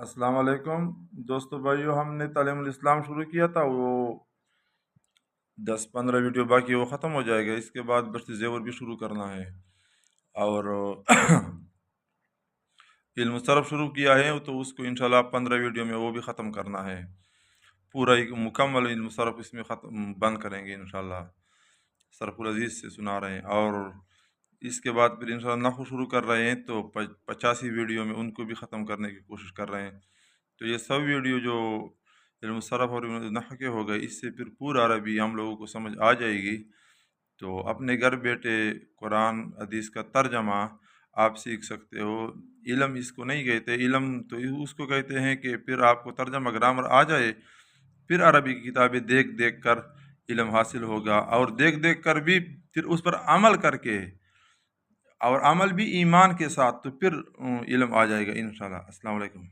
अस्सलाम वालेकुम दोस्तों भाइयों, हमने तालीमुल इस्लाम शुरू किया था। वो 10-15 वीडियो बाकी, वो ख़त्म हो जाएगा। इसके बाद बस ज़ेवर भी शुरू करना है और इल्म सरफ शुरू किया है, तो उसको इंशाल्लाह 15 वीडियो में वो भी ख़त्म करना है। पूरा एक मुकम्मल इल्म सरफ इसमें ख़त्म बंद करेंगे इंशाल्लाह। सरफुल अजीज़ से सुना रहे हैं और इसके बाद फिर इंशाल्लाह नहू शुरू कर रहे हैं, तो 85 वीडियो में उनको भी ख़त्म करने की कोशिश कर रहे हैं। तो ये सब वीडियो जो इल्म सरफ और नहू के हो गए, इससे फिर पूरा अरबी हम लोगों को समझ आ जाएगी। तो अपने घर बैठे कुरान हदीस का तर्जमा आप सीख सकते हो। इल्म इसको नहीं कहते, इल्म तो उसको कहते हैं कि फिर आपको तर्जमा ग्रामर आ जाए, फिर अरबी की किताबें देख देख कर इल्म हासिल होगा, और देख देख कर भी फिर उस पर अमल करके, और अमल भी ईमान के साथ, तो फिर इल्म आ जाएगा इंशाल्लाह। अस्सलाम वालेकुम।